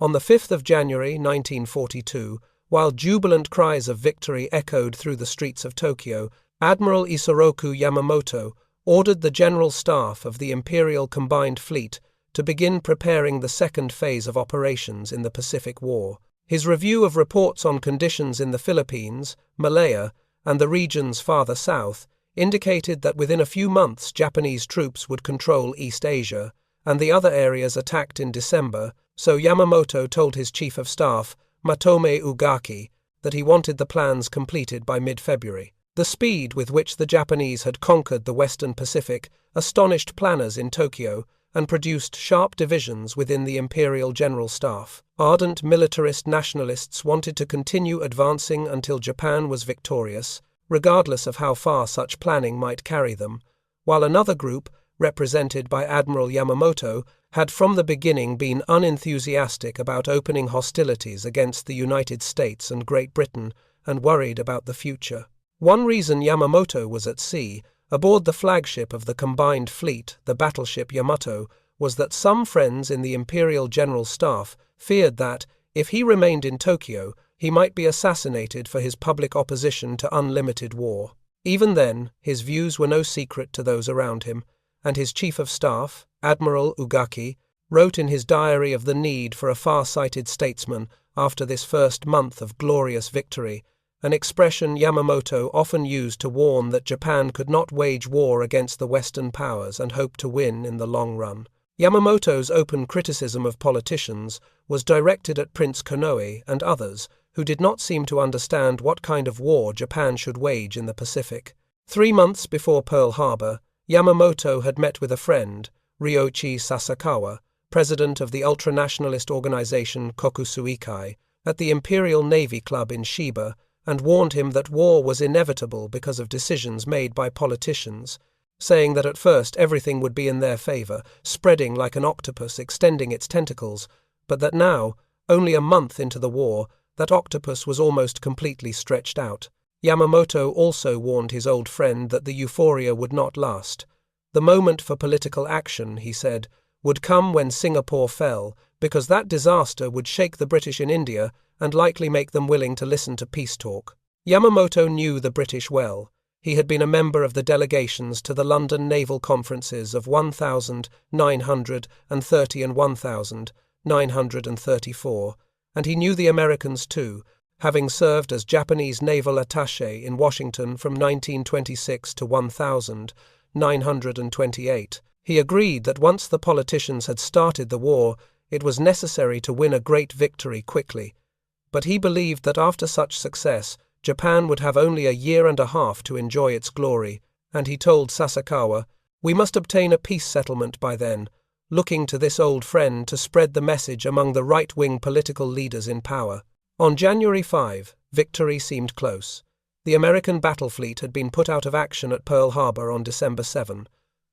On the 5th of January 1942, while jubilant cries of victory echoed through the streets of Tokyo, Admiral Isoroku Yamamoto ordered the General Staff of the Imperial Combined Fleet to begin preparing the second phase of operations in the Pacific War. His review of reports on conditions in the Philippines, Malaya, and the regions farther south indicated that within a few months Japanese troops would control East Asia, and the other areas attacked in December, so Yamamoto told his Chief of Staff, Matome Ugaki, that he wanted the plans completed by mid-February. The speed with which the Japanese had conquered the Western Pacific astonished planners in Tokyo and produced sharp divisions within the Imperial General Staff. Ardent militarist nationalists wanted to continue advancing until Japan was victorious, regardless of how far such planning might carry them, while another group, represented by Admiral Yamamoto, had from the beginning been unenthusiastic about opening hostilities against the United States and Great Britain and worried about the future. One reason Yamamoto was at sea, aboard the flagship of the combined fleet, the battleship Yamato, was that some friends in the Imperial General Staff feared that, if he remained in Tokyo, he might be assassinated for his public opposition to unlimited war. Even then, his views were no secret to those around him, and his Chief of Staff, Admiral Ugaki, wrote in his diary of the need for a far-sighted statesman after this first month of glorious victory, an expression Yamamoto often used to warn that Japan could not wage war against the Western powers and hope to win in the long run. Yamamoto's open criticism of politicians was directed at Prince Konoe and others who did not seem to understand what kind of war Japan should wage in the Pacific. 3 months before Pearl Harbor, Yamamoto had met with a friend, Ryoichi Sasakawa, president of the ultranationalist organization Kokusuikai, at the Imperial Navy Club in Shiba, and warned him that war was inevitable because of decisions made by politicians, saying that at first everything would be in their favor, spreading like an octopus extending its tentacles, but that now, only a month into the war, that octopus was almost completely stretched out. Yamamoto also warned his old friend that the euphoria would not last. The moment for political action, he said, would come when Singapore fell, because that disaster would shake the British in India and likely make them willing to listen to peace talk. Yamamoto knew the British well. He had been a member of the delegations to the London naval conferences of 1930 and 1934, and he knew the Americans too, having served as Japanese naval attaché in Washington from 1926 to 1928. He agreed that once the politicians had started the war, it was necessary to win a great victory quickly. But he believed that after such success, Japan would have only a year and a half to enjoy its glory, and he told Sasakawa, "We must obtain a peace settlement by then," looking to this old friend to spread the message among the right-wing political leaders in power. On January 5, victory seemed close. The American battle fleet had been put out of action at Pearl Harbor on December 7.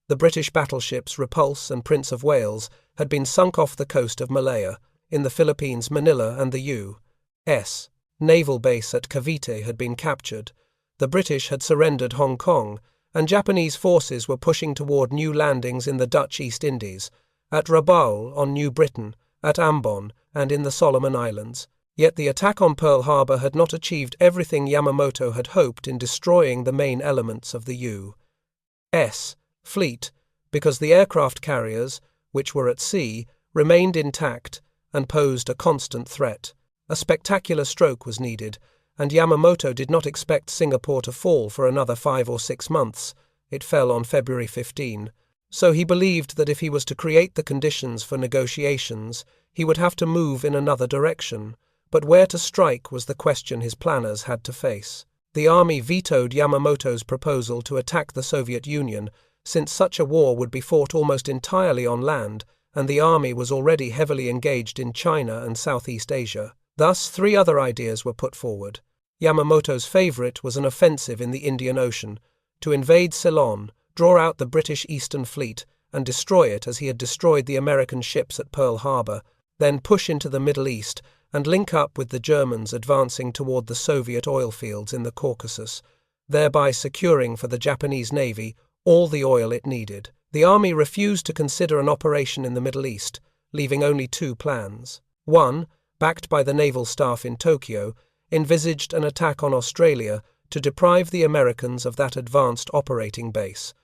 The British battleships Repulse and Prince of Wales had been sunk off the coast of Malaya, in the Philippines, Manila, and the U.S. naval base at Cavite had been captured. The British had surrendered Hong Kong, and Japanese forces were pushing toward new landings in the Dutch East Indies, at Rabaul on New Britain, at Ambon, and in the Solomon Islands. Yet the attack on Pearl Harbor had not achieved everything Yamamoto had hoped in destroying the main elements of the U.S. fleet, because the aircraft carriers, which were at sea, remained intact and posed a constant threat. A spectacular stroke was needed, and Yamamoto did not expect Singapore to fall for another 5 or 6 months. It fell on February 15. So he believed that if he was to create the conditions for negotiations, he would have to move in another direction. But where to strike was the question his planners had to face. The army vetoed Yamamoto's proposal to attack the Soviet Union, since such a war would be fought almost entirely on land, and the army was already heavily engaged in China and Southeast Asia. Thus, 3 other ideas were put forward. Yamamoto's favourite was an offensive in the Indian Ocean, to invade Ceylon, draw out the British Eastern Fleet, and destroy it as he had destroyed the American ships at Pearl Harbor, then push into the Middle East and link up with the Germans advancing toward the Soviet oil fields in the Caucasus, thereby securing for the Japanese Navy all the oil it needed. The army refused to consider an operation in the Middle East, leaving only 2 plans. One, backed by the naval staff in Tokyo, envisaged an attack on Australia to deprive the Americans of that advanced operating base.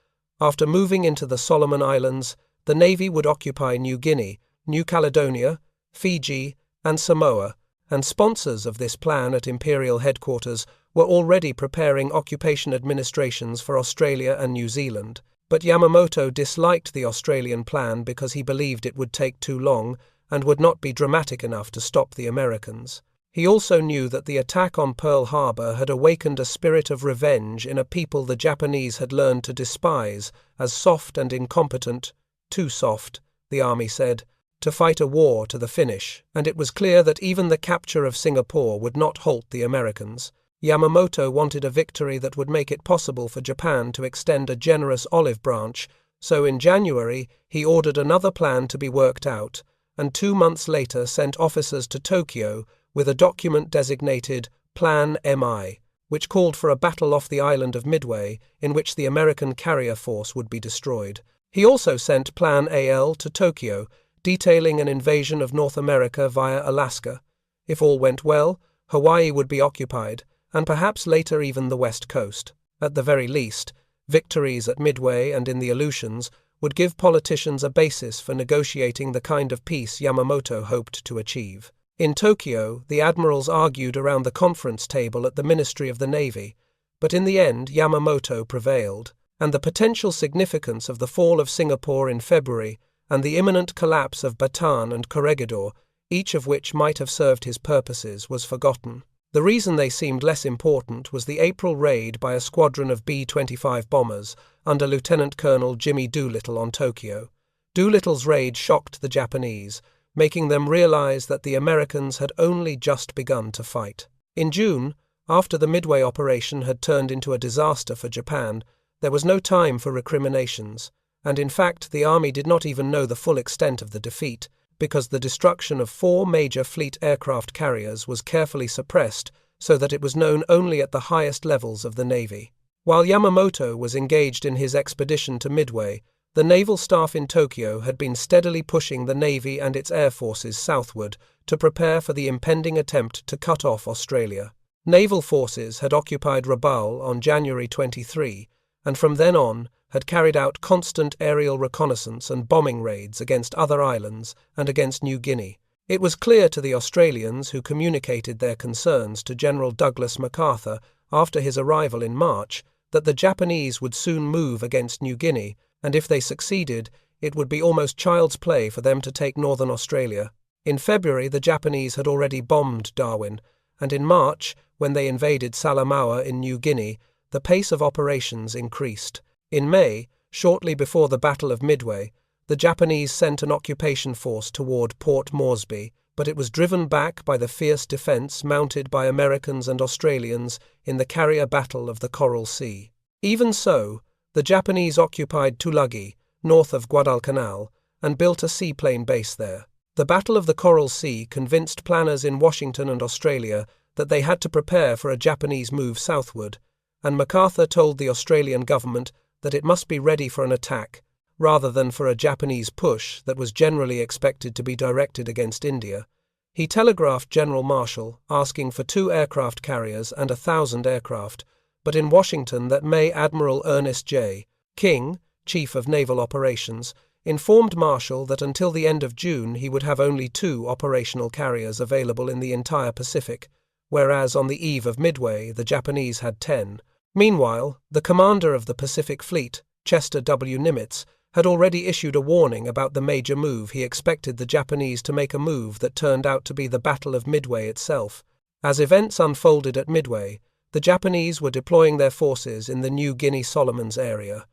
After moving into the Solomon Islands, the Navy would occupy New Guinea, New Caledonia, Fiji, and Samoa, and sponsors of this plan at Imperial headquarters were already preparing occupation administrations for Australia and New Zealand. But Yamamoto disliked the Australian plan because he believed it would take too long and would not be dramatic enough to stop the Americans. He also knew that the attack on Pearl Harbor had awakened a spirit of revenge in a people the Japanese had learned to despise as soft and incompetent, too soft, the army said, to fight a war to the finish, and it was clear that even the capture of Singapore would not halt the Americans. Yamamoto wanted a victory that would make it possible for Japan to extend a generous olive branch, so in January he ordered another plan to be worked out, and 2 months later sent officers to Tokyo with a document designated Plan MI, which called for a battle off the island of Midway in which the American carrier force would be destroyed. He also sent Plan AL to Tokyo, detailing an invasion of North America via Alaska. If all went well, Hawaii would be occupied, and perhaps later even the West Coast. At the very least, victories at Midway and in the Aleutians would give politicians a basis for negotiating the kind of peace Yamamoto hoped to achieve. In Tokyo, the admirals argued around the conference table at the Ministry of the Navy, but in the end Yamamoto prevailed, and the potential significance of the fall of Singapore in February and the imminent collapse of Bataan and Corregidor, each of which might have served his purposes, was forgotten. The reason they seemed less important was the April raid by a squadron of B-25 bombers under Lieutenant Colonel Jimmy Doolittle on Tokyo. Doolittle's raid shocked the Japanese, making them realize that the Americans had only just begun to fight. In June, after the Midway operation had turned into a disaster for Japan, there was no time for recriminations, and in fact the army did not even know the full extent of the defeat, because the destruction of 4 major fleet aircraft carriers was carefully suppressed so that it was known only at the highest levels of the Navy. While Yamamoto was engaged in his expedition to Midway, the naval staff in Tokyo had been steadily pushing the Navy and its air forces southward to prepare for the impending attempt to cut off Australia. Naval forces had occupied Rabaul on January 23, and from then on had carried out constant aerial reconnaissance and bombing raids against other islands and against New Guinea. It was clear to the Australians, who communicated their concerns to General Douglas MacArthur after his arrival in March, that the Japanese would soon move against New Guinea, and if they succeeded, it would be almost child's play for them to take northern Australia. In February, the Japanese had already bombed Darwin, and in March, when they invaded Salamaua in New Guinea, the pace of operations increased. In May, shortly before the Battle of Midway, the Japanese sent an occupation force toward Port Moresby, but it was driven back by the fierce defense mounted by Americans and Australians in the carrier battle of the Coral Sea. Even so, the Japanese occupied Tulagi, north of Guadalcanal, and built a seaplane base there. The Battle of the Coral Sea convinced planners in Washington and Australia that they had to prepare for a Japanese move southward, and MacArthur told the Australian government that it must be ready for an attack, rather than for a Japanese push that was generally expected to be directed against India. He telegraphed General Marshall asking for 2 aircraft carriers and 1,000 aircraft, but in Washington that May Admiral Ernest J. King, Chief of Naval Operations, informed Marshall that until the end of June he would have only 2 operational carriers available in the entire Pacific, whereas on the eve of Midway the Japanese had 10. Meanwhile, the commander of the Pacific Fleet, Chester W. Nimitz, had already issued a warning about the major move. He expected the Japanese to make a move that turned out to be the Battle of Midway itself. As events unfolded at Midway, the Japanese were deploying their forces in the New Guinea Solomons area.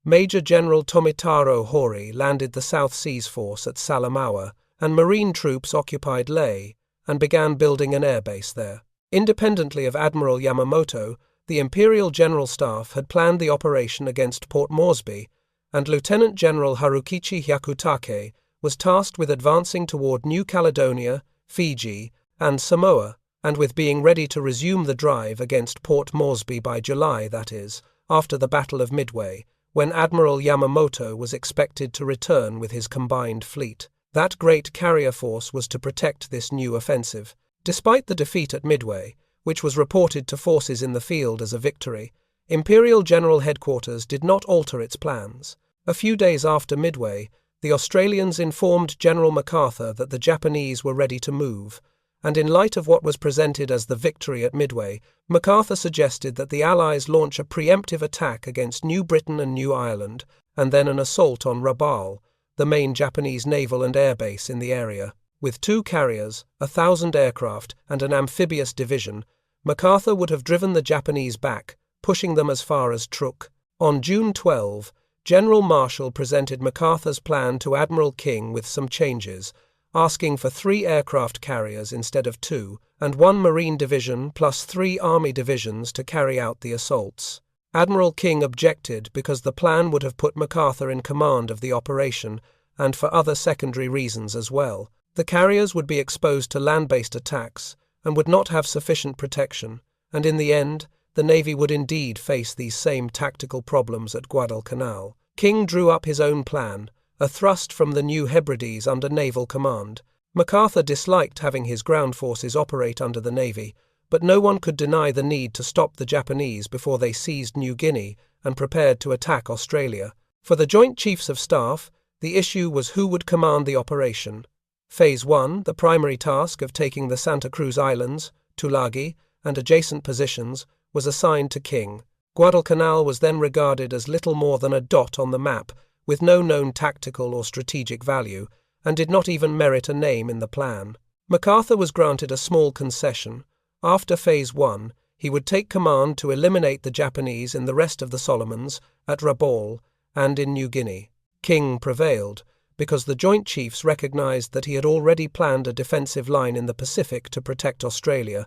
Major General Tomitaro Hori landed the South Seas Force at Salamaua, and Marine troops occupied Lae and began building an airbase there. Independently of Admiral Yamamoto, the Imperial General Staff had planned the operation against Port Moresby, and Lieutenant General Harukichi Hyakutake was tasked with advancing toward New Caledonia, Fiji, and Samoa, and with being ready to resume the drive against Port Moresby by July, that is, after the Battle of Midway, when Admiral Yamamoto was expected to return with his combined fleet. That great carrier force was to protect this new offensive. Despite the defeat at Midway, which was reported to forces in the field as a victory, Imperial General Headquarters did not alter its plans. A few days after Midway, the Australians informed General MacArthur that the Japanese were ready to move, and in light of what was presented as the victory at Midway, MacArthur suggested that the Allies launch a preemptive attack against New Britain and New Ireland, and then an assault on Rabaul, the main Japanese naval and air base in the area. With 2 carriers, 1,000 aircraft, and an amphibious division, MacArthur would have driven the Japanese back, pushing them as far as Truk. On June 12, General Marshall presented MacArthur's plan to Admiral King with some changes, asking for 3 aircraft carriers instead of 2, and 1 Marine division plus 3 Army divisions to carry out the assaults. Admiral King objected because the plan would have put MacArthur in command of the operation, and for other secondary reasons as well. The carriers would be exposed to land-based attacks and would not have sufficient protection, and in the end, the Navy would indeed face these same tactical problems at Guadalcanal. King drew up his own plan, a thrust from the New Hebrides under naval command. MacArthur disliked having his ground forces operate under the Navy, but no one could deny the need to stop the Japanese before they seized New Guinea and prepared to attack Australia. For the Joint Chiefs of Staff, the issue was who would command the operation. Phase 1, the primary task of taking the Santa Cruz Islands, Tulagi, and adjacent positions, was assigned to King. Guadalcanal was then regarded as little more than a dot on the map, with no known tactical or strategic value, and did not even merit a name in the plan. MacArthur was granted a small concession. After Phase 1, he would take command to eliminate the Japanese in the rest of the Solomons, at Rabaul, and in New Guinea. King prevailed, because the Joint Chiefs recognized that he had already planned a defensive line in the Pacific to protect Australia,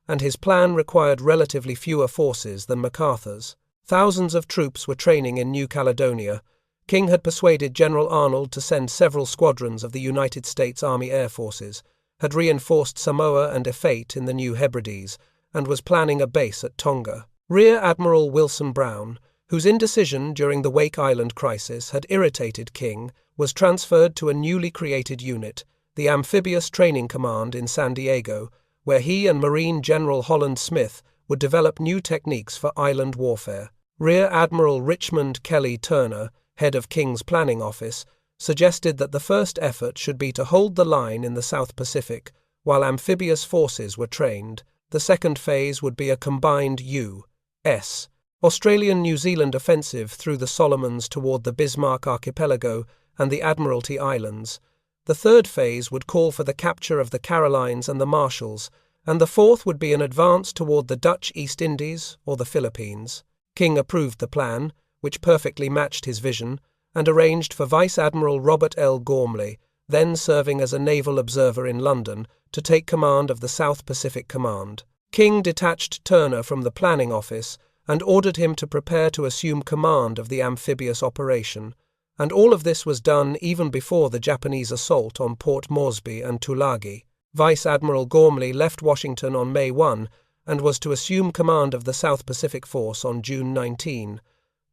and his plan required relatively fewer forces than MacArthur's. Thousands of troops were training in New Caledonia. King had persuaded General Arnold to send several squadrons of the United States Army Air Forces, had reinforced Samoa and Efate in the New Hebrides, and was planning a base at Tonga. Rear Admiral Wilson Brown, whose indecision during the Wake Island crisis had irritated King, was transferred to a newly created unit, the Amphibious Training Command in San Diego, where he and Marine General Holland Smith would develop new techniques for island warfare. Rear Admiral Richmond Kelly Turner, head of King's planning office, suggested that the first effort should be to hold the line in the South Pacific while amphibious forces were trained. The second phase would be a combined U.S. Australian-New Zealand offensive through the Solomons toward the Bismarck Archipelago and the Admiralty Islands. The third phase would call for the capture of the Carolines and the Marshalls, and the fourth would be an advance toward the Dutch East Indies or the Philippines. King approved the plan, which perfectly matched his vision, and arranged for Vice Admiral Robert L. Gormley, then serving as a naval observer in London, to take command of the South Pacific Command. King detached Turner from the planning office and ordered him to prepare to assume command of the amphibious operation, and all of this was done even before the Japanese assault on Port Moresby and Tulagi. Vice Admiral Gormley left Washington on May 1 and was to assume command of the South Pacific Force on June 19,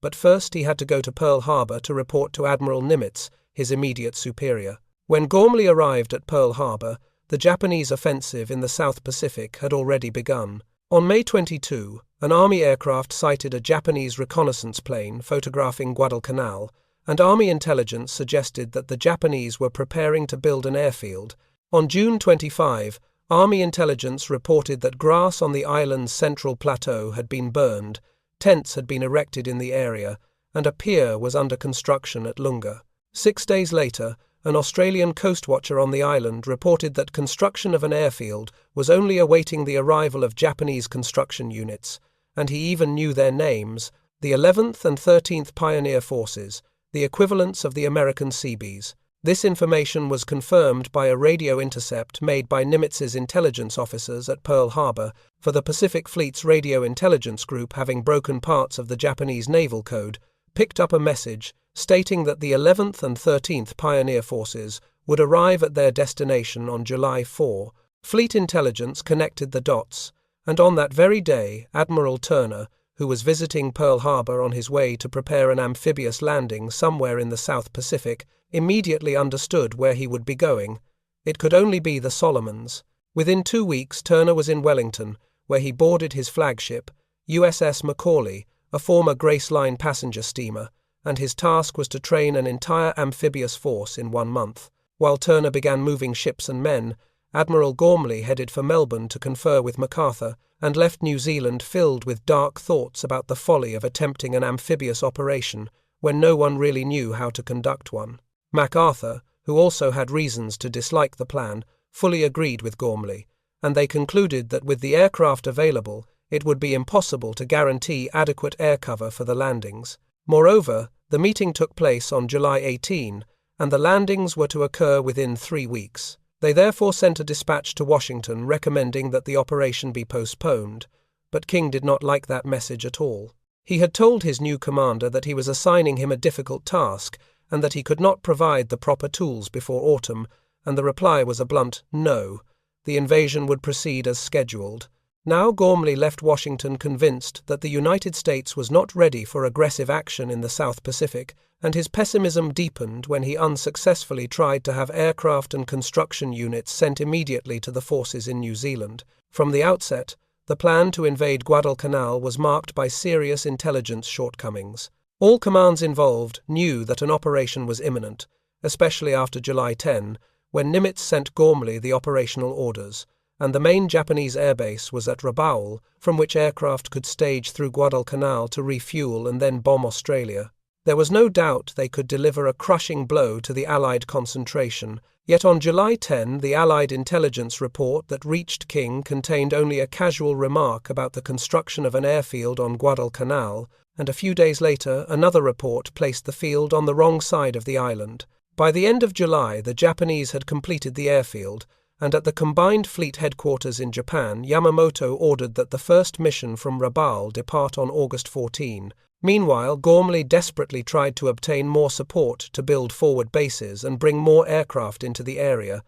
but first he had to go to Pearl Harbor to report to Admiral Nimitz, his immediate superior. When Gormley arrived at Pearl Harbor, the Japanese offensive in the South Pacific had already begun. On May 22, an Army aircraft sighted a Japanese reconnaissance plane photographing Guadalcanal, and Army intelligence suggested that the Japanese were preparing to build an airfield. On June 25, Army intelligence reported that grass on the island's central plateau had been burned, tents had been erected in the area, and a pier was under construction at Lunga. 6 days later, an Australian coastwatcher on the island reported that construction of an airfield was only awaiting the arrival of Japanese construction units, and he even knew their names, the 11th and 13th Pioneer Forces, the equivalents of the American Seabees. This information was confirmed by a radio intercept made by Nimitz's intelligence officers at Pearl Harbor for the Pacific Fleet's radio intelligence group, having broken parts of the Japanese naval code, picked up a message stating that the 11th and 13th Pioneer Forces would arrive at their destination on July 4. Fleet intelligence connected the dots, and on that very day, Admiral Turner, who was visiting Pearl Harbor on his way to prepare an amphibious landing somewhere in the South Pacific, immediately understood where he would be going. It could only be the Solomons. Within 2 weeks, Turner was in Wellington, where he boarded his flagship, USS Macaulay, a former Grace Line passenger steamer, and his task was to train an entire amphibious force in 1 month. While Turner began moving ships and men, Admiral Gormley headed for Melbourne to confer with MacArthur and left New Zealand filled with dark thoughts about the folly of attempting an amphibious operation when no one really knew how to conduct one. MacArthur, who also had reasons to dislike the plan, fully agreed with Gormley, and they concluded that with the aircraft available, it would be impossible to guarantee adequate air cover for the landings. Moreover, the meeting took place on July 18, and the landings were to occur within 3 weeks. They therefore sent a dispatch to Washington recommending that the operation be postponed, but King did not like that message at all. He had told his new commander that he was assigning him a difficult task and that he could not provide the proper tools before autumn, and the reply was a blunt no. The invasion would proceed as scheduled. Now Gormley left Washington convinced that the United States was not ready for aggressive action in the South Pacific, and his pessimism deepened when he unsuccessfully tried to have aircraft and construction units sent immediately to the forces in New Zealand. From the outset, the plan to invade Guadalcanal was marked by serious intelligence shortcomings. All commands involved knew that an operation was imminent, especially after July 10, when Nimitz sent Gormley the operational orders, and the main Japanese airbase was at Rabaul, from which aircraft could stage through Guadalcanal to refuel and then bomb Australia. There was no doubt they could deliver a crushing blow to the Allied concentration, yet on July 10 the Allied intelligence report that reached King contained only a casual remark about the construction of an airfield on Guadalcanal, and a few days later another report placed the field on the wrong side of the island. By the end of July the Japanese had completed the airfield, and at the combined fleet headquarters in Japan, Yamamoto ordered that the first mission from Rabaul depart on August 14. Meanwhile, Gormley desperately tried to obtain more support to build forward bases and bring more aircraft into the area,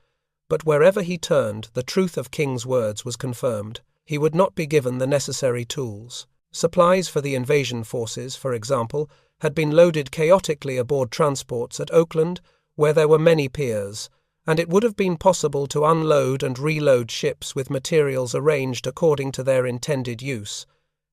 but wherever he turned, the truth of King's words was confirmed. He would not be given the necessary tools. Supplies for the invasion forces, for example, had been loaded chaotically aboard transports at Oakland, where there were many piers, and it would have been possible to unload and reload ships with materials arranged according to their intended use.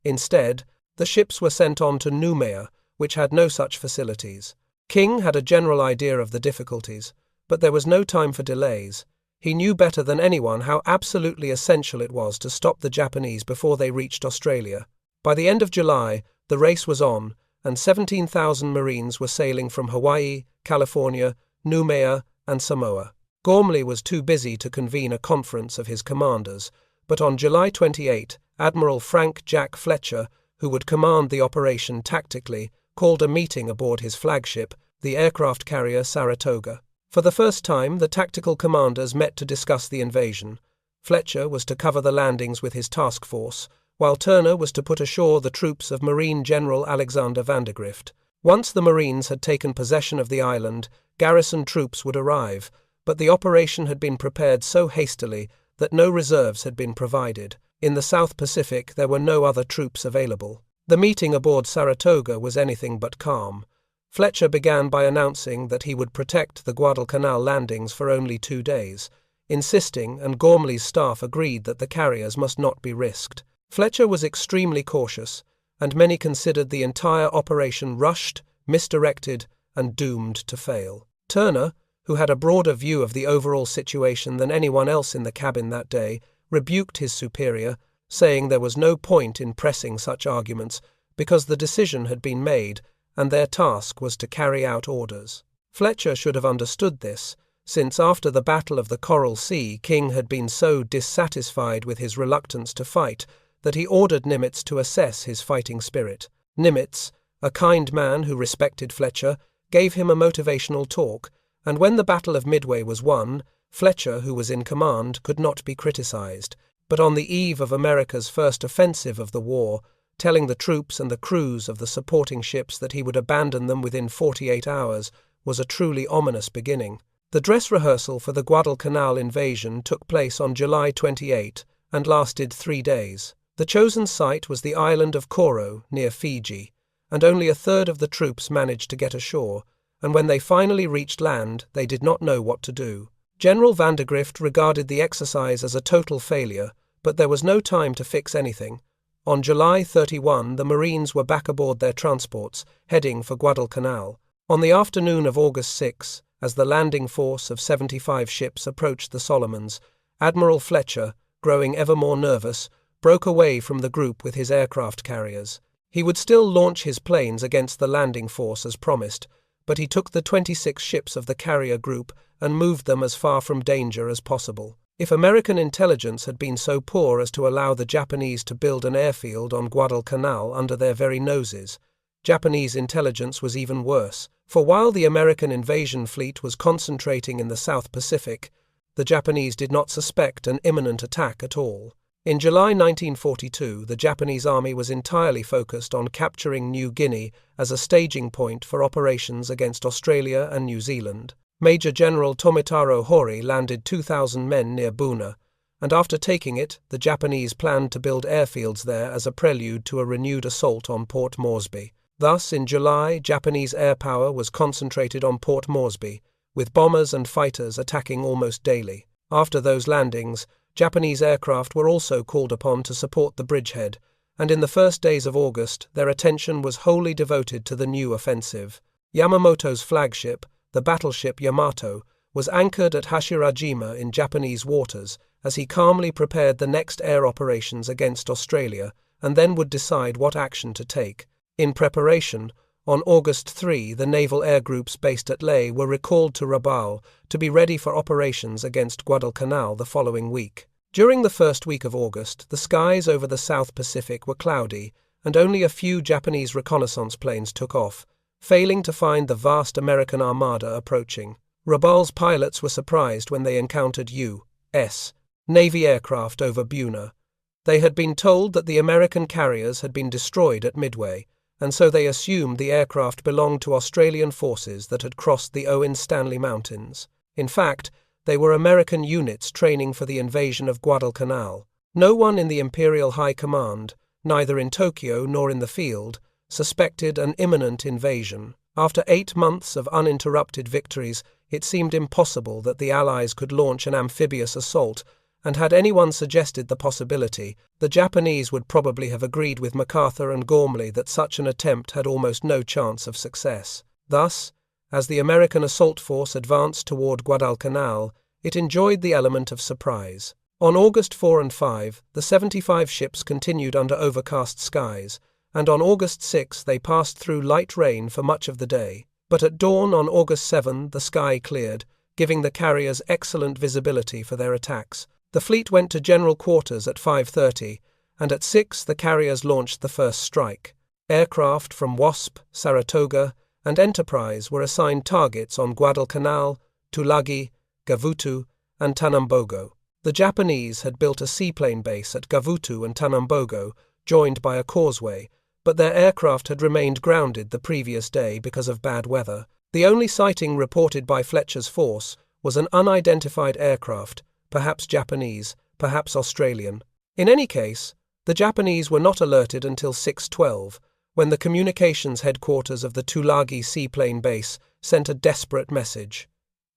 Instead, the ships were sent on to Noumea, which had no such facilities. King had a general idea of the difficulties, but there was no time for delays. He knew better than anyone how absolutely essential it was to stop the Japanese before they reached Australia. By the end of July, the race was on, and 17,000 Marines were sailing from Hawaii, California, Noumea, and Samoa. Gormley was too busy to convene a conference of his commanders, but on July 28, Admiral Frank Jack Fletcher, who would command the operation tactically, called a meeting aboard his flagship, the aircraft carrier Saratoga. For the first time, the tactical commanders met to discuss the invasion. Fletcher was to cover the landings with his task force, while Turner was to put ashore the troops of Marine General Alexander Vandergrift. Once the Marines had taken possession of the island, garrison troops would arrive, but the operation had been prepared so hastily that no reserves had been provided. In the South Pacific there were no other troops available. The meeting aboard Saratoga was anything but calm. Fletcher began by announcing that he would protect the Guadalcanal landings for only 2 days, insisting, and Gormley's staff agreed that the carriers must not be risked. Fletcher was extremely cautious, and many considered the entire operation rushed, misdirected, and doomed to fail. Turner, who had a broader view of the overall situation than anyone else in the cabin that day, rebuked his superior, saying there was no point in pressing such arguments because the decision had been made and their task was to carry out orders. Fletcher should have understood this, since after the Battle of the Coral Sea, King had been so dissatisfied with his reluctance to fight that he ordered Nimitz to assess his fighting spirit. Nimitz, a kind man who respected Fletcher, gave him a motivational talk, and when the Battle of Midway was won, Fletcher, who was in command, could not be criticized. But on the eve of America's first offensive of the war, telling the troops and the crews of the supporting ships that he would abandon them within 48 hours was a truly ominous beginning. The dress rehearsal for the Guadalcanal invasion took place on July 28 and lasted 3 days. The chosen site was the island of Coro, near Fiji, and only a third of the troops managed to get ashore, and when they finally reached land, they did not know what to do. General Vandergrift regarded the exercise as a total failure, but there was no time to fix anything. On July 31, the Marines were back aboard their transports, heading for Guadalcanal. On the afternoon of August 6, as the landing force of 75 ships approached the Solomons, Admiral Fletcher, growing ever more nervous, broke away from the group with his aircraft carriers. He would still launch his planes against the landing force as promised, but he took the 26 ships of the carrier group and moved them as far from danger as possible. If American intelligence had been so poor as to allow the Japanese to build an airfield on Guadalcanal under their very noses, Japanese intelligence was even worse, for while the American invasion fleet was concentrating in the South Pacific, the Japanese did not suspect an imminent attack at all. In July 1942, the Japanese army was entirely focused on capturing New Guinea as a staging point for operations against Australia and New Zealand. Major General Tomitaro Hori landed 2,000 men near Buna, and after taking it, the Japanese planned to build airfields there as a prelude to a renewed assault on Port Moresby. Thus, in July, Japanese air power was concentrated on Port Moresby, with bombers and fighters attacking almost daily. After those landings, Japanese aircraft were also called upon to support the bridgehead, and in the first days of August, their attention was wholly devoted to the new offensive. Yamamoto's flagship, the battleship Yamato, was anchored at Hashirajima in Japanese waters as he calmly prepared the next air operations against Australia and then would decide what action to take. In preparation, on August 3, the naval air groups based at Lae were recalled to Rabaul to be ready for operations against Guadalcanal the following week. During the first week of August, the skies over the South Pacific were cloudy, and only a few Japanese reconnaissance planes took off, failing to find the vast American armada approaching. Rabaul's pilots were surprised when they encountered U.S. Navy aircraft over Buna. They had been told that the American carriers had been destroyed at Midway, and so they assumed the aircraft belonged to Australian forces that had crossed the Owen Stanley Mountains. In fact, they were American units training for the invasion of Guadalcanal. No one in the Imperial High Command, neither in Tokyo nor in the field, suspected an imminent invasion. After 8 months of uninterrupted victories, it seemed impossible that the Allies could launch an amphibious assault, and had anyone suggested the possibility, the Japanese would probably have agreed with MacArthur and Gormley that such an attempt had almost no chance of success. Thus, as the American assault force advanced toward Guadalcanal, it enjoyed the element of surprise. On August 4 and 5, the 75 ships continued under overcast skies, and on August 6 they passed through light rain for much of the day. But at dawn on August 7 the sky cleared, giving the carriers excellent visibility for their attacks. The fleet went to general quarters at 5:30, and at 6 the carriers launched the first strike. Aircraft from Wasp, Saratoga, and Enterprise were assigned targets on Guadalcanal, Tulagi, Gavutu, and Tanambogo. The Japanese had built a seaplane base at Gavutu and Tanambogo, joined by a causeway, but their aircraft had remained grounded the previous day because of bad weather. The only sighting reported by Fletcher's force was an unidentified aircraft, perhaps Japanese, perhaps Australian. In any case, the Japanese were not alerted until 6:12, when the communications headquarters of the Tulagi seaplane base sent a desperate message.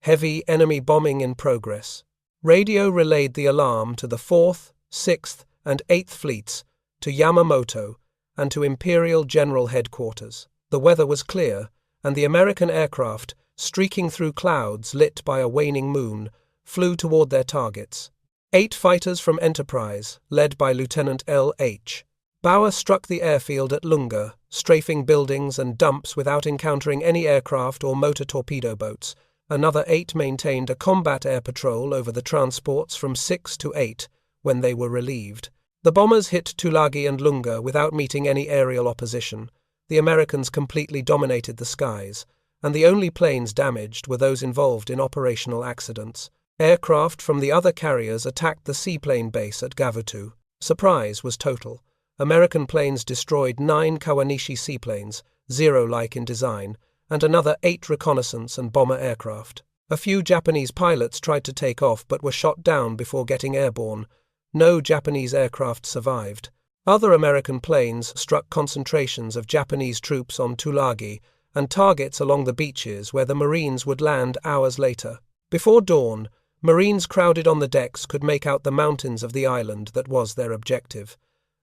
Heavy enemy bombing in progress. Radio relayed the alarm to the 4th, 6th, and 8th Fleets, to Yamamoto, and to Imperial General Headquarters. The weather was clear, and the American aircraft, streaking through clouds lit by a waning moon, flew toward their targets. 8 fighters from Enterprise, led by Lieutenant L.H. Bauer, struck the airfield at Lunga, strafing buildings and dumps without encountering any aircraft or motor torpedo boats. Another 8 maintained a combat air patrol over the transports from 6 to 8 when they were relieved. The bombers hit Tulagi and Lunga without meeting any aerial opposition. The Americans completely dominated the skies, and the only planes damaged were those involved in operational accidents. Aircraft from the other carriers attacked the seaplane base at Gavutu. Surprise was total. American planes destroyed 9 Kawanishi seaplanes, Zero-like in design, and another 8 reconnaissance and bomber aircraft. A few Japanese pilots tried to take off but were shot down before getting airborne. No Japanese aircraft survived. Other American planes struck concentrations of Japanese troops on Tulagi and targets along the beaches where the Marines would land hours later. Before dawn, Marines crowded on the decks could make out the mountains of the island that was their objective.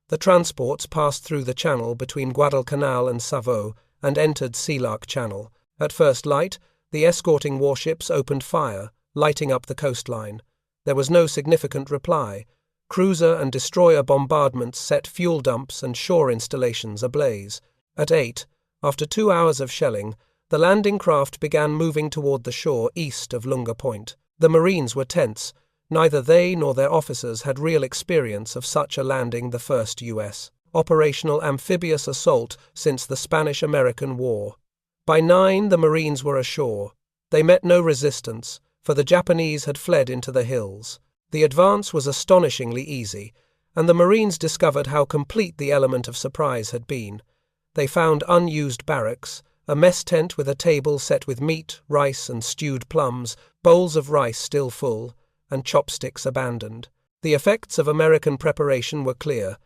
The transports passed through the channel between Guadalcanal and Savo and entered Sealark Channel. At first light, the escorting warships opened fire, lighting up the coastline. There was no significant reply. Cruiser and destroyer bombardments set fuel dumps and shore installations ablaze. At 8, after 2 hours of shelling, the landing craft began moving toward the shore east of Lunga Point. The Marines were tense. Neither they nor their officers had real experience of such a landing, the first U.S. operational amphibious assault since the Spanish-American War. By 9, the Marines were ashore. They met no resistance, for the Japanese had fled into the hills. The advance was astonishingly easy, and the Marines discovered how complete the element of surprise had been. They found unused barracks, a mess tent with a table set with meat, rice, and stewed plums, bowls of rice still full, and chopsticks abandoned. The effects of American preparation were clear.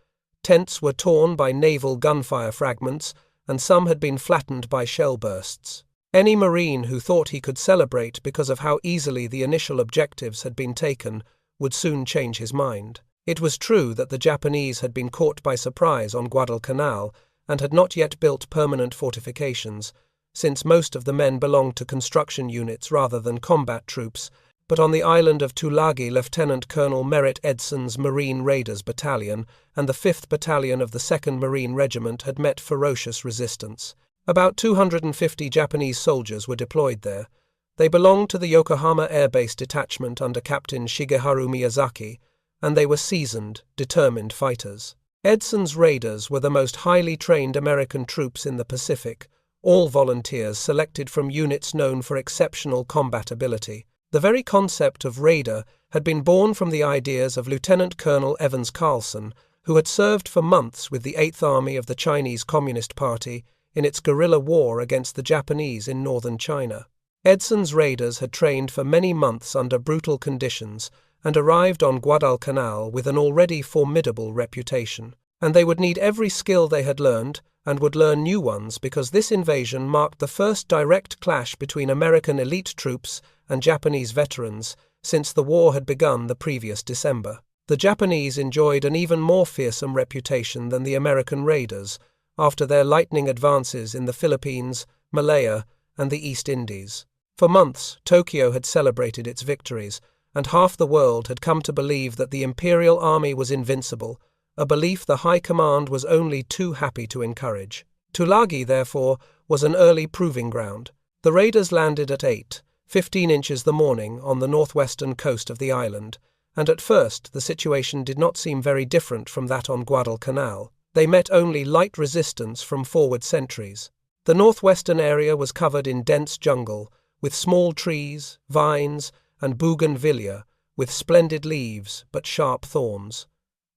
Tents were torn by naval gunfire fragments, and some had been flattened by shell bursts. Any Marine who thought he could celebrate because of how easily the initial objectives had been taken would soon change his mind. It was true that the Japanese had been caught by surprise on Guadalcanal and had not yet built permanent fortifications, since most of the men belonged to construction units rather than combat troops, but on the island of Tulagi, Lieutenant Colonel Merritt Edson's Marine Raiders Battalion and the 5th Battalion of the 2nd Marine Regiment had met ferocious resistance. About 250 Japanese soldiers were deployed there. They belonged to the Yokohama Air Base Detachment under Captain Shigeharu Miyazaki, and they were seasoned, determined fighters. Edson's Raiders were the most highly trained American troops in the Pacific, all volunteers selected from units known for exceptional combat ability. The very concept of Raider had been born from the ideas of Lieutenant Colonel Evans Carlson, who had served for months with the 8th Army of the Chinese Communist Party in its guerrilla war against the Japanese in northern China. Edson's Raiders had trained for many months under brutal conditions and arrived on Guadalcanal with an already formidable reputation. And they would need every skill they had learned, and would learn new ones, because this invasion marked the first direct clash between American elite troops and Japanese veterans since the war had begun the previous December. The Japanese enjoyed an even more fearsome reputation than the American Raiders after their lightning advances in the Philippines, Malaya, and the East Indies. For months, Tokyo had celebrated its victories, and half the world had come to believe that the Imperial Army was invincible, a belief the High Command was only too happy to encourage. Tulagi, therefore, was an early proving ground. The raiders landed at 8:15 inches the morning on the northwestern coast of the island, and at first the situation did not seem very different from that on Guadalcanal. They met only light resistance from forward sentries. The northwestern area was covered in dense jungle, with small trees, vines, and bougainvillea, with splendid leaves but sharp thorns.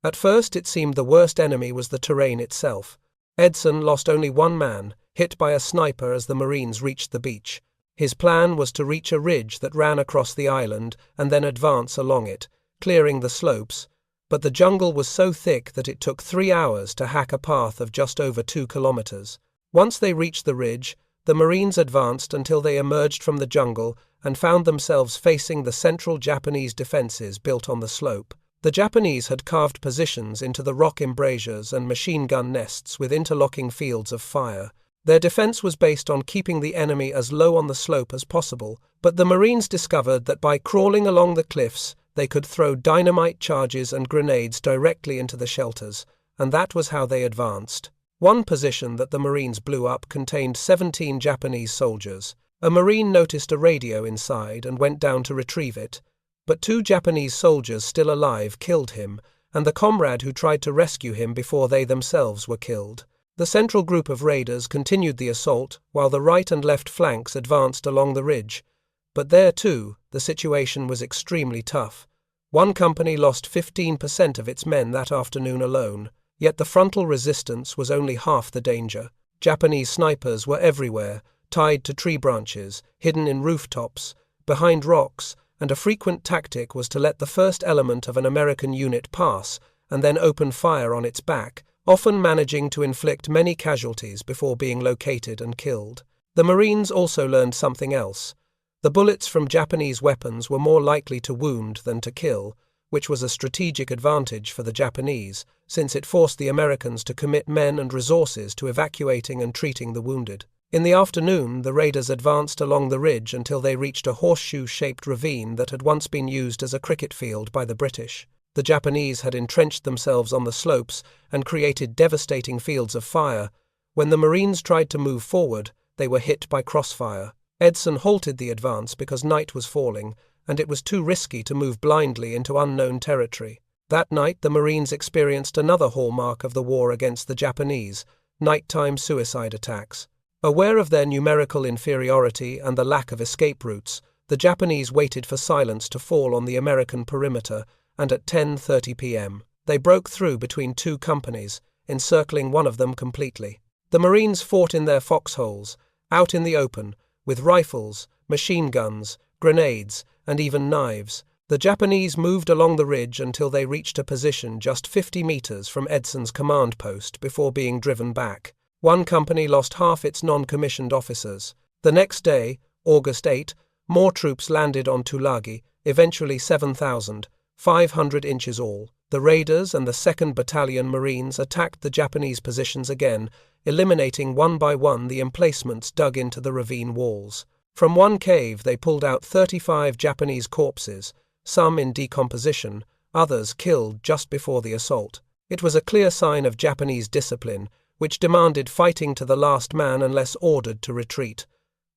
At first it seemed the worst enemy was the terrain itself. Edson lost only one man, hit by a sniper as the Marines reached the beach. His plan was to reach a ridge that ran across the island and then advance along it, clearing the slopes, but the jungle was so thick that it took 3 hours to hack a path of just over 2 kilometers. Once they reached the ridge, the Marines advanced until they emerged from the jungle and found themselves facing the central Japanese defenses built on the slope. The Japanese had carved positions into the rock embrasures and machine gun nests with interlocking fields of fire. Their defense was based on keeping the enemy as low on the slope as possible, but the Marines discovered that by crawling along the cliffs, they could throw dynamite charges and grenades directly into the shelters, and that was how they advanced. One position that the Marines blew up contained 17 Japanese soldiers. A Marine noticed a radio inside and went down to retrieve it, but 2 Japanese soldiers still alive killed him, and the comrade who tried to rescue him before they themselves were killed. The central group of raiders continued the assault, while the right and left flanks advanced along the ridge. But there, too, the situation was extremely tough. One company lost 15% of its men that afternoon alone, yet the frontal resistance was only half the danger. Japanese snipers were everywhere, tied to tree branches, hidden in rooftops, behind rocks, and a frequent tactic was to let the first element of an American unit pass and then open fire on its back, often managing to inflict many casualties before being located and killed. The Marines also learned something else. The bullets from Japanese weapons were more likely to wound than to kill, which was a strategic advantage for the Japanese, since it forced the Americans to commit men and resources to evacuating and treating the wounded. In the afternoon, the raiders advanced along the ridge until they reached a horseshoe-shaped ravine that had once been used as a cricket field by the British. The Japanese had entrenched themselves on the slopes and created devastating fields of fire. When the Marines tried to move forward, they were hit by crossfire. Edson halted the advance because night was falling, and it was too risky to move blindly into unknown territory. That night, the Marines experienced another hallmark of the war against the Japanese: nighttime suicide attacks. Aware of their numerical inferiority and the lack of escape routes, the Japanese waited for silence to fall on the American perimeter, and at 10:30 p.m., they broke through between two companies, encircling one of them completely. The Marines fought in their foxholes, out in the open, with rifles, machine guns, grenades, and even knives. The Japanese moved along the ridge until they reached a position just 50 meters from Edson's command post before being driven back. One company lost half its non-commissioned officers. The next day, August 8, more troops landed on Tulagi, eventually 7,500 inches all. The raiders and the 2nd Battalion Marines attacked the Japanese positions again, eliminating one by one the emplacements dug into the ravine walls. From one cave they pulled out 35 Japanese corpses, some in decomposition, others killed just before the assault. It was a clear sign of Japanese discipline, which demanded fighting to the last man unless ordered to retreat.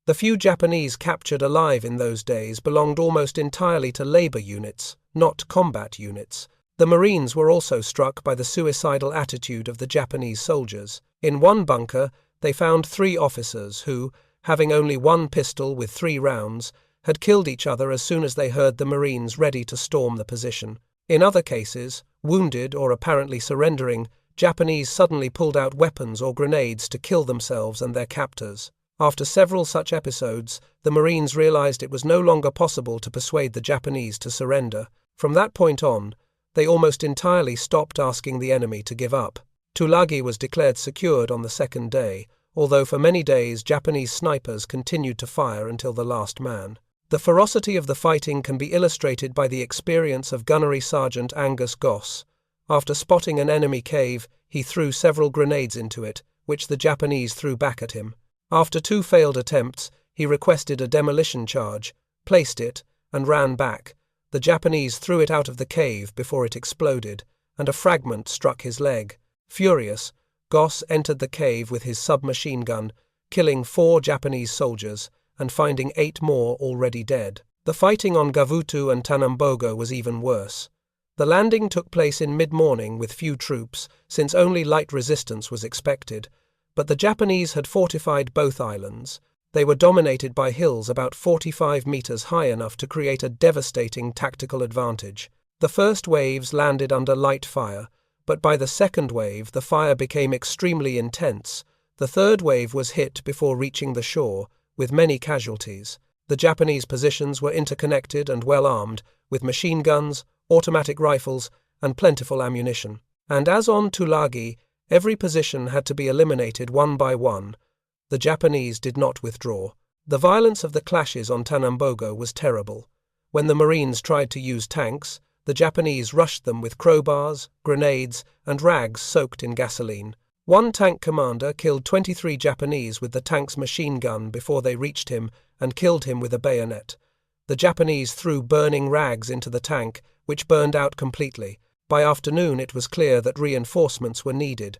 The few Japanese captured alive in those days belonged almost entirely to labor units, not combat units. The Marines were also struck by the suicidal attitude of the Japanese soldiers. In one bunker, they found 3 officers who, having only one pistol with 3 rounds, had killed each other as soon as they heard the Marines ready to storm the position. In other cases, wounded or apparently surrendering, Japanese suddenly pulled out weapons or grenades to kill themselves and their captors. After several such episodes, the Marines realized it was no longer possible to persuade the Japanese to surrender. From that point on, they almost entirely stopped asking the enemy to give up. Tulagi was declared secured on the 2nd day, although for many days Japanese snipers continued to fire until the last man. The ferocity of the fighting can be illustrated by the experience of Gunnery Sergeant Angus Goss. After spotting an enemy cave, he threw several grenades into it, which the Japanese threw back at him. After 2 failed attempts, he requested a demolition charge, placed it, and ran back. The Japanese threw it out of the cave before it exploded, and a fragment struck his leg. Furious, Goss entered the cave with his submachine gun, killing 4 Japanese soldiers and finding 8 more already dead. The fighting on Gavutu and Tanambogo was even worse. The landing took place in mid-morning with few troops, since only light resistance was expected, but the Japanese had fortified both islands. They were dominated by hills about 45 meters high enough to create a devastating tactical advantage. The first waves landed under light fire, but by the second wave the fire became extremely intense. The third wave was hit before reaching the shore, with many casualties. The Japanese positions were interconnected and well armed, with machine guns, automatic rifles, and plentiful ammunition. And as on Tulagi, every position had to be eliminated one by one. The Japanese did not withdraw. The violence of the clashes on Tanambogo was terrible. When the Marines tried to use tanks, the Japanese rushed them with crowbars, grenades, and rags soaked in gasoline. One tank commander killed 23 Japanese with the tank's machine gun before they reached him and killed him with a bayonet. The Japanese threw burning rags into the tank, which burned out completely. By afternoon it was clear that reinforcements were needed.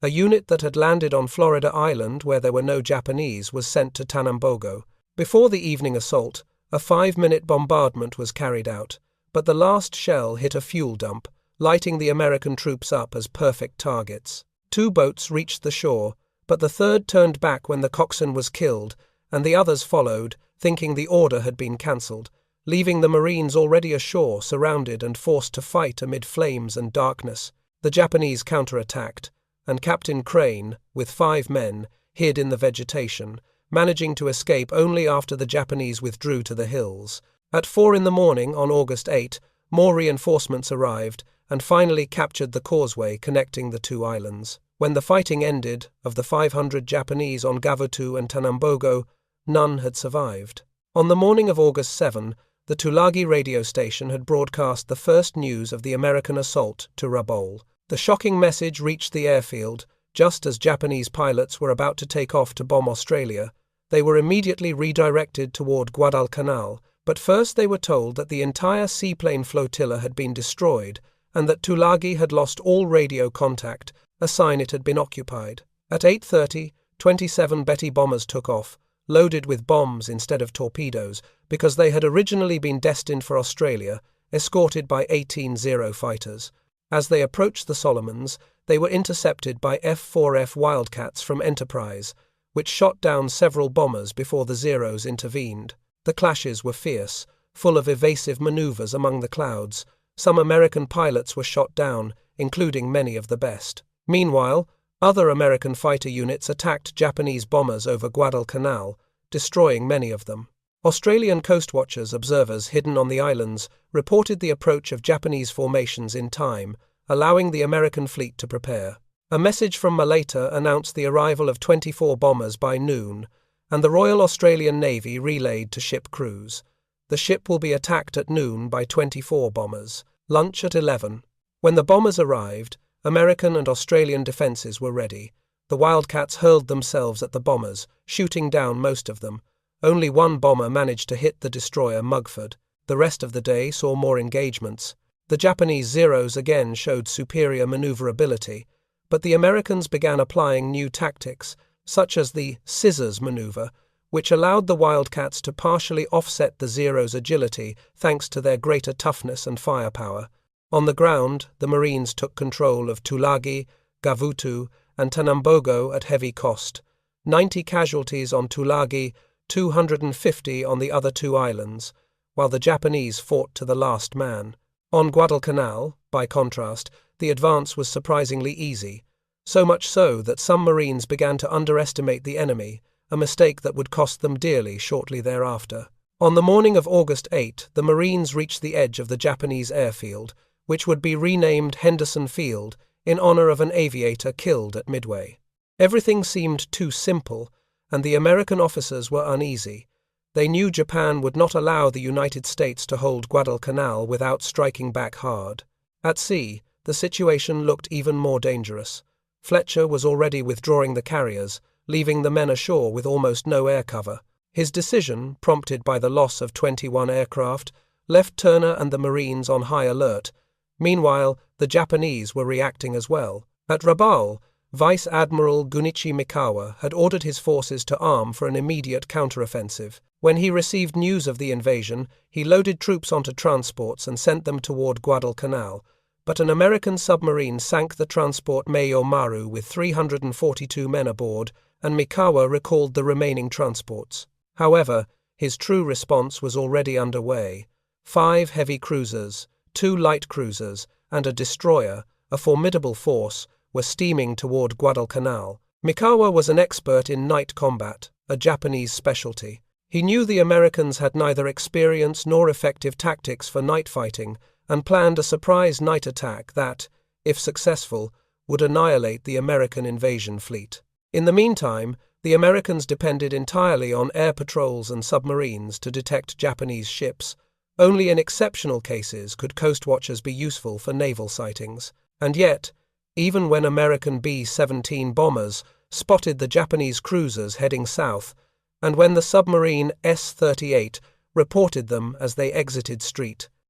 A unit that had landed on Florida Island, where there were no Japanese, was sent to Tanambogo. Before the evening assault, a 5-minute bombardment was carried out, but the last shell hit a fuel dump, lighting the American troops up as perfect targets. 2 boats reached the shore, but the third turned back when the coxswain was killed, and the others followed, thinking the order had been cancelled, leaving the Marines already ashore, surrounded and forced to fight amid flames and darkness. The Japanese counterattacked, and Captain Crane, with 5 men, hid in the vegetation, managing to escape only after the Japanese withdrew to the hills. At 4 in the morning on August 8, more reinforcements arrived and finally captured the causeway connecting the 2 islands. When the fighting ended, of the 500 Japanese on Gavutu and Tanambogo, none had survived. On the morning of August 7, the Tulagi radio station had broadcast the first news of the American assault to Rabaul. The shocking message reached the airfield just as Japanese pilots were about to take off to bomb Australia. They were immediately redirected toward Guadalcanal, but first they were told that the entire seaplane flotilla had been destroyed and that Tulagi had lost all radio contact, a sign it had been occupied. At 8:30, 27 Betty bombers took off, loaded with bombs instead of torpedoes, because they had originally been destined for Australia, escorted by 18 Zero fighters. As they approached the Solomons, they were intercepted by F-4F Wildcats from Enterprise, which shot down several bombers before the Zeros intervened. The clashes were fierce, full of evasive maneuvers among the clouds. Some American pilots were shot down, including many of the best. Meanwhile, other American fighter units attacked Japanese bombers over Guadalcanal, destroying many of them. Australian coastwatchers observers hidden on the islands reported the approach of Japanese formations in time, allowing the American fleet to prepare. A message from Malaita announced the arrival of 24 bombers by noon, and the Royal Australian Navy relayed to ship crews. The ship will be attacked at noon by 24 bombers. Lunch at 11. When the bombers arrived, American and Australian defences were ready. The Wildcats hurled themselves at the bombers, shooting down most of them. Only one bomber managed to hit the destroyer Mugford. The rest of the day saw more engagements. The Japanese Zeros again showed superior maneuverability, but the Americans began applying new tactics, such as the scissors maneuver, which allowed the Wildcats to partially offset the Zeros' agility thanks to their greater toughness and firepower. On the ground, the Marines took control of Tulagi, Gavutu, and Tanambogo at heavy cost. 90 casualties on Tulagi, 250 on the other two islands, while the Japanese fought to the last man. On Guadalcanal, by contrast, the advance was surprisingly easy, so much so that some Marines began to underestimate the enemy, a mistake that would cost them dearly shortly thereafter. On the morning of August 8, the Marines reached the edge of the Japanese airfield, which would be renamed Henderson Field in honor of an aviator killed at Midway. Everything seemed too simple, and the American officers were uneasy. They knew Japan would not allow the United States to hold Guadalcanal without striking back hard. At sea, the situation looked even more dangerous. Fletcher was already withdrawing the carriers, leaving the men ashore with almost no air cover. His decision, prompted by the loss of 21 aircraft, left Turner and the Marines on high alert. Meanwhile, the Japanese were reacting as well. At Rabaul, Vice Admiral Gunichi Mikawa had ordered his forces to arm for an immediate counteroffensive. When he received news of the invasion, he loaded troops onto transports and sent them toward Guadalcanal, but an American submarine sank the transport Meio Maru with 342 men aboard, and Mikawa recalled the remaining transports. However, his true response was already underway. 5 heavy cruisers, 2 light cruisers, and a destroyer, a formidable force, were steaming toward Guadalcanal. Mikawa was an expert in night combat, a Japanese specialty. He knew the Americans had neither experience nor effective tactics for night fighting, and planned a surprise night attack that, if successful, would annihilate the American invasion fleet. In the meantime, the Americans depended entirely on air patrols and submarines to detect Japanese ships. Only in exceptional cases could coast watchers be useful for naval sightings. And yet, even when American B-17 bombers spotted the Japanese cruisers heading south, and when the submarine S-38 reported them as they exited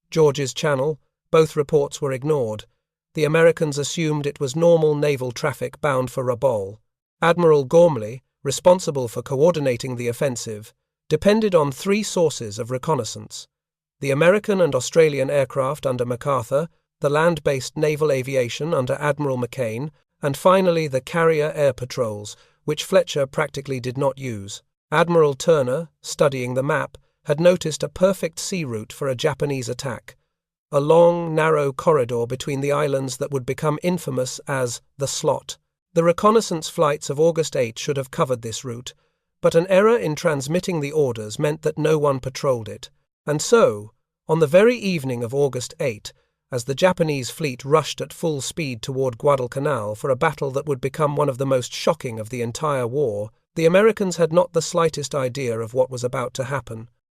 George's Channel, both reports were ignored. The Americans assumed it was normal naval traffic bound for Rabaul. Admiral Gormley, responsible for coordinating the offensive, depended on 3 sources of reconnaissance: the American and Australian aircraft under MacArthur, the land-based naval aviation under Admiral McCain, and finally the carrier air patrols, which Fletcher practically did not use. Admiral Turner, studying the map, had noticed a perfect sea route for a Japanese attack, a long, narrow corridor between the islands that would become infamous as the Slot. The reconnaissance flights of August 8 should have covered this route, but an error in transmitting the orders meant that no one patrolled it. And so, on the very evening of August 8, as the Japanese fleet rushed at full speed toward Guadalcanal for a battle that would become one of the most shocking of the entire war, the Americans had not the slightest idea of what was about to happen.